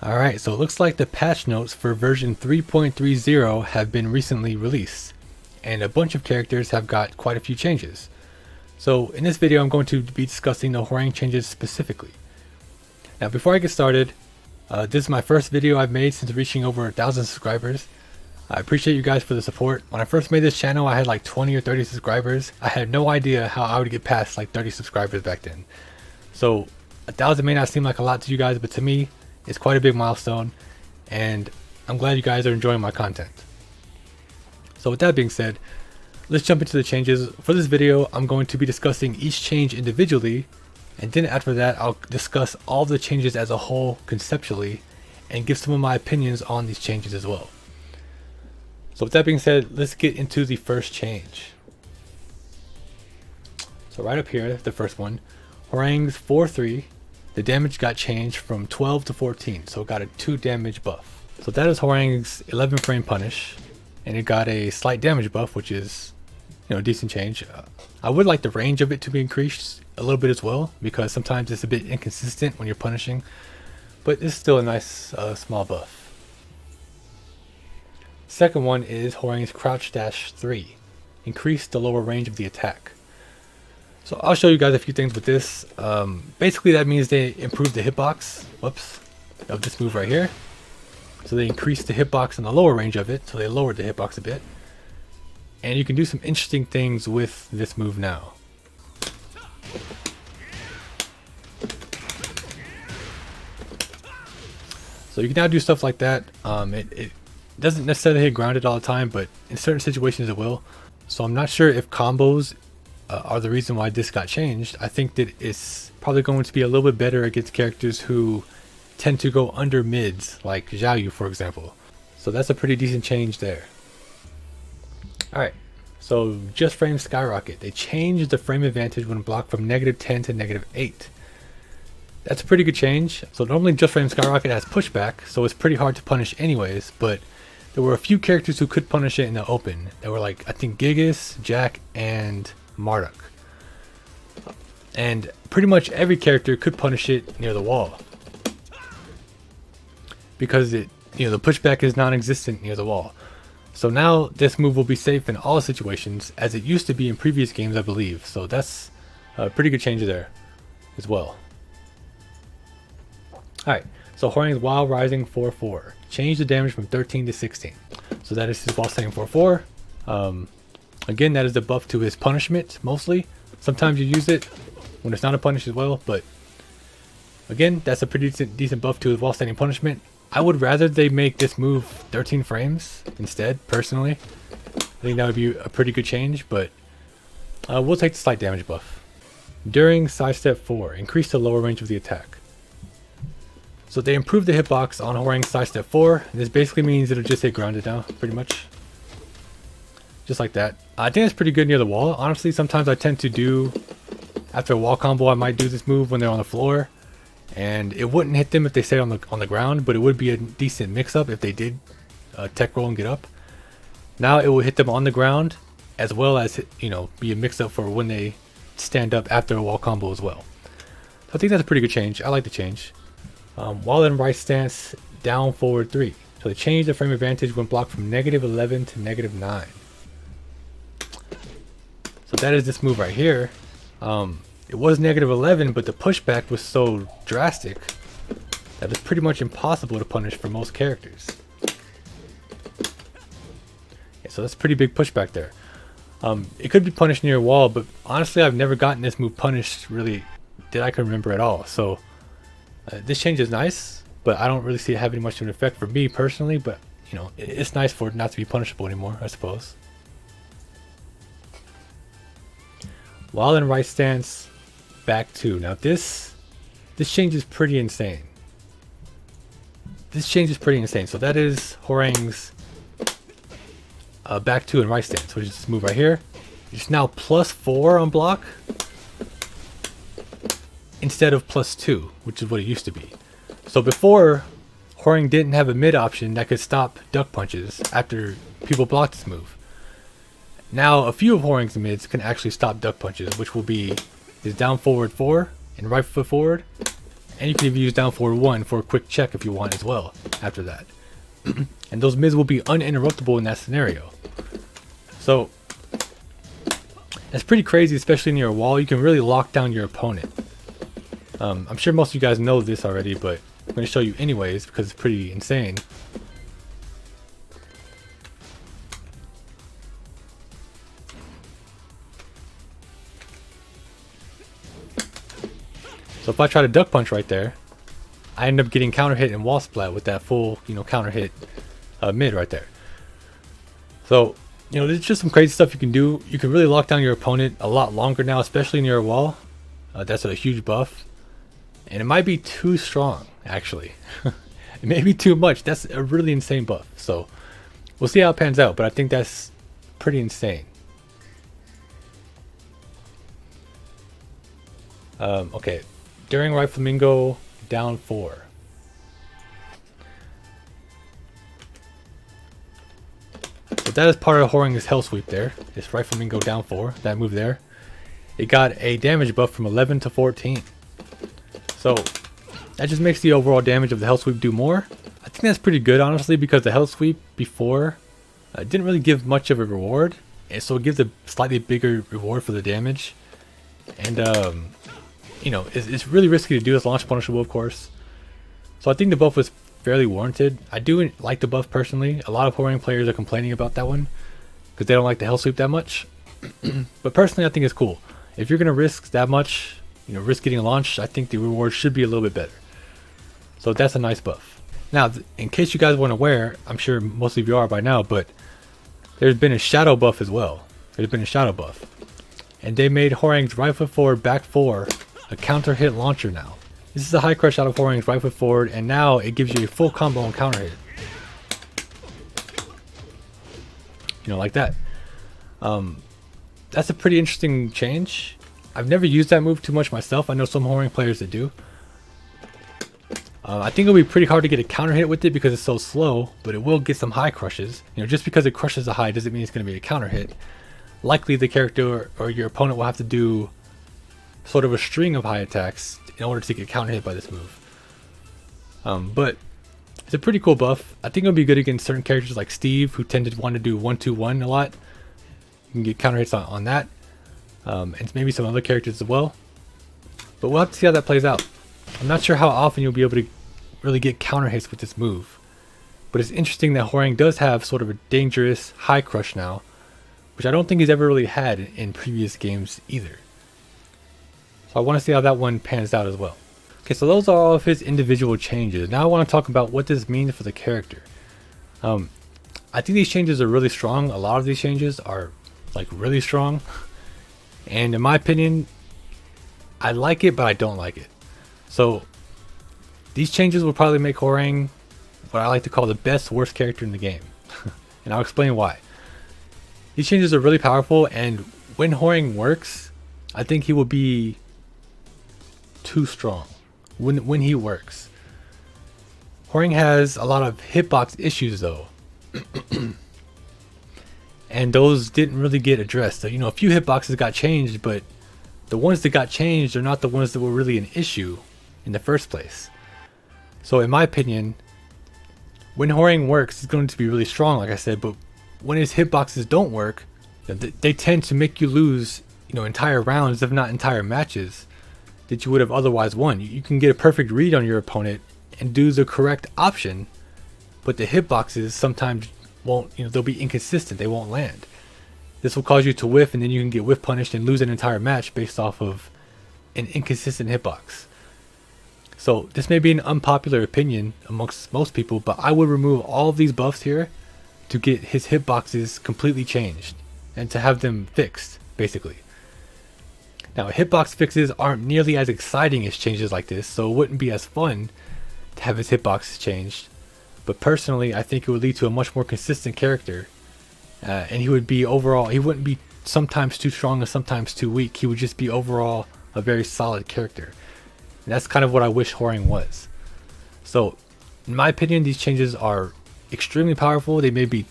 Alright, so it looks like the patch notes for version 3.30 have been recently released, and a bunch of characters have got quite a few changes. So in this video I'm going to be discussing the Hwoarang changes specifically. Now before I get started, this is my first video I've made since reaching over 1,000 subscribers. I appreciate you guys for the support. When I first made this channel I had like 20 or 30 subscribers. I had no idea how I would get past like 30 subscribers back then. So 1,000 may not seem like a lot to you guys, but to me it's quite a big milestone, and I'm glad you guys are enjoying my content. So with that being said, let's jump into the changes. For this video, I'm going to be discussing each change individually, and then after that, I'll discuss all the changes as a whole conceptually, and give some of my opinions on these changes as well. So with that being said, let's get into the first change. So right up here, the first one, Hwoarang's 4-3. The damage got changed from 12 to 14, so it got a 2 damage buff. So that is Hwoarang's 11 frame punish, and it got a slight damage buff, which is, a decent change. I would like the range of it to be increased a little bit as well, because sometimes it's a bit inconsistent when you're punishing, but it's still a nice small buff. Second one is Hwoarang's crouch dash 3, increase the lower range of the attack. So I'll show you guys a few things with this. Basically that means they improved the hitbox, of this move right here. So they increased the hitbox and the lower range of it, so they lowered the hitbox a bit. And you can do some interesting things with this move now. So you can now do stuff like that. It doesn't necessarily hit grounded all the time, but in certain situations it will. So I'm not sure if combos are the reason why this got changed. I think that it's probably going to be a little bit better against characters who tend to go under mids, like Xiaoyu for example. So that's a pretty decent change there. Alright, so just frame skyrocket. They changed the frame advantage when blocked from -10 to -8. That's a pretty good change. So normally just frame skyrocket has pushback, so it's pretty hard to punish anyways, but there were a few characters who could punish it in the open. There were like, I think Gigas, Jack, and Marduk. And pretty much every character could punish it near the wall, because the pushback is non-existent near the wall. So now this move will be safe in all situations, as it used to be in previous games I believe. So that's a pretty good change there as well. Alright, so Hwoarang's Wild Rising 4-4. Change the damage from 13 to 16. So that is his while staying 4-4. Again, that is the buff to his punishment, mostly. Sometimes you use it when it's not a punish as well, but again, that's a pretty decent buff to his while standing punishment. I would rather they make this move 13 frames instead, personally. I think that would be a pretty good change, but we'll take the slight damage buff. During sidestep 4, increase the lower range of the attack. So they improved the hitbox on Hwoarang's sidestep 4. This basically means it'll just hit grounded now, pretty much. Just like that. I think it's pretty good near the wall. Honestly, sometimes I tend to do, after a wall combo, I might do this move when they're on the floor. And it wouldn't hit them if they stayed on the ground, but it would be a decent mix-up if they did tech roll and get up. Now it will hit them on the ground, as well as, be a mix-up for when they stand up after a wall combo as well. So I think that's a pretty good change. I like the change. While in right stance, down forward 3. So they changed the frame advantage when blocked from -11 to -9. So that is this move right here. It was -11, but the pushback was so drastic that it's pretty much impossible to punish for most characters. Yeah, so that's a pretty big pushback there. It could be punished near a wall, but honestly I've never gotten this move punished really that I can remember at all. So this change is nice, but I don't really see it having much of an effect for me personally, but it's nice for it not to be punishable anymore, I suppose. While in right stance, back 2. Now this change is pretty insane. This change is pretty insane. So that is Hwoarang's back 2 in right stance, which is this move right here. It's now +4 on block instead of +2, which is what it used to be. So before, Hwoarang didn't have a mid option that could stop duck punches after people blocked this move. Now a few of Hwoarang's mids can actually stop duck punches, which will be his down forward 4 and right foot forward, And you can even use down forward 1 for a quick check if you want as well after that. And those mids will be uninterruptible in that scenario. So that's pretty crazy, especially near a wall. You can really lock down your opponent. I'm sure most of you guys know this already, but I'm going to show you anyways because it's pretty insane. So if I try to duck punch right there, I end up getting counter hit and wall splat with that full, counter hit mid right there. So, there's just some crazy stuff you can do. You can really lock down your opponent a lot longer now, especially near a wall. That's a huge buff. And it might be too strong, actually. It may be too much. That's a really insane buff. So, we'll see how it pans out, but I think that's pretty insane. Okay. During right flamingo, down 4. So that is part of Hwoarang's hell sweep there. This right flamingo down 4, that move there. It got a damage buff from 11 to 14. So that just makes the overall damage of the hell sweep do more. I think that's pretty good, honestly, because the hell sweep before didn't really give much of a reward. And so it gives a slightly bigger reward for the damage. And it's really risky to do. It's launch punishable, of course. So I think the buff was fairly warranted. I do like the buff personally. A lot of Hwoarang players are complaining about that one because they don't like the hell sweep that much. But personally, I think it's cool. If you're going to risk that much, risk getting launched, I think the reward should be a little bit better. So that's a nice buff. Now, in case you guys weren't aware, I'm sure most of you are by now, but there's been a shadow buff as well. There's been a shadow buff. And they made Hwoarang's right foot forward, back 4 a counter hit launcher now. This is a high crush out of Hwoarang's right foot forward, and now it gives you a full combo and counter hit. Like that. That's a pretty interesting change. I've never used that move too much myself. I know some Hwoarang players that do. I think it'll be pretty hard to get a counter hit with it because it's so slow, but it will get some high crushes. Just because it crushes a high doesn't mean it's going to be a counter hit. Likely the character or your opponent will have to do sort of a string of high attacks in order to get counter hit by this move. But it's a pretty cool buff. I think it'll be good against certain characters like Steve, who tend to want to do 1-2-1 a lot. You can get counter hits on that. And maybe some other characters as well. But we'll have to see how that plays out. I'm not sure how often you'll be able to really get counter hits with this move. But it's interesting that Hwoarang does have sort of a dangerous high crush now, which I don't think he's ever really had in previous games either. So I want to see how that one pans out as well. Okay, so those are all of his individual changes. Now I want to talk about what this means for the character. I think these changes are really strong. A lot of these changes are like really strong. And in my opinion, I like it, but I don't like it. So these changes will probably make Hwoarang what I like to call the best worst character in the game. And I'll explain why. These changes are really powerful, and when Hwoarang works, I think he will be too strong when he works. Hwoarang has a lot of hitbox issues though. And those didn't really get addressed. So, a few hitboxes got changed, but the ones that got changed are not the ones that were really an issue in the first place. So in my opinion, when Hwoarang works, he's going to be really strong, like I said, but when his hitboxes don't work, they tend to make you lose, entire rounds, if not entire matches, that you would have otherwise won. You can get a perfect read on your opponent and do the correct option, but the hitboxes sometimes won't, they'll be inconsistent, they won't land. This will cause you to whiff, and then you can get whiff punished and lose an entire match based off of an inconsistent hitbox. So this may be an unpopular opinion amongst most people, but I would remove all of these buffs here to get his hitboxes completely changed and to have them fixed, basically. Now, hitbox fixes aren't nearly as exciting as changes like this, so it wouldn't be as fun to have his hitboxes changed. But personally, I think it would lead to a much more consistent character. And he would be overall, he wouldn't be sometimes too strong and sometimes too weak. He would just be overall a very solid character. And that's kind of what I wish Hwoarang was. So, in my opinion, these changes are extremely powerful. They may be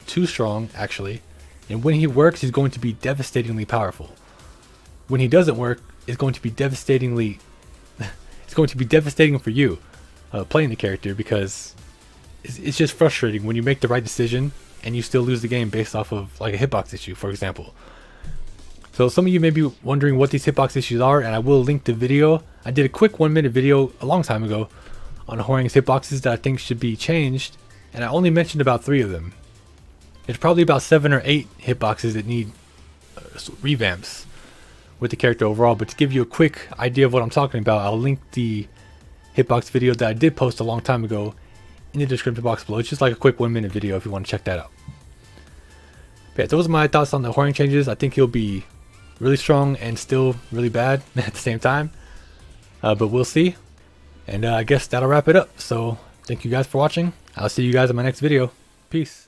too strong, actually. And when he works, he's going to be devastatingly powerful. When he doesn't work, it's going to be devastatingly it's going to be devastating for you playing the character, because it's just frustrating when you make the right decision and you still lose the game based off of like a hitbox issue, for example. So some of you may be wondering what these hitbox issues are, and I will link the video. I did a quick 1-minute video a long time ago on Hwoarang's hitboxes that I think should be changed, and I only mentioned about 3 of them. There's probably about 7 or 8 hitboxes that need revamps with the character overall, but to give you a quick idea of what I'm talking about, I'll link the hitbox video that I did post a long time ago in the description box below. It's just like a quick 1-minute video if you want to check that out. But yeah, those are my thoughts on the Hwoarang changes. I think he'll be really strong and still really bad at the same time, but we'll see. And I guess that'll wrap it up. So thank you guys for watching. I'll see you guys in my next video. Peace.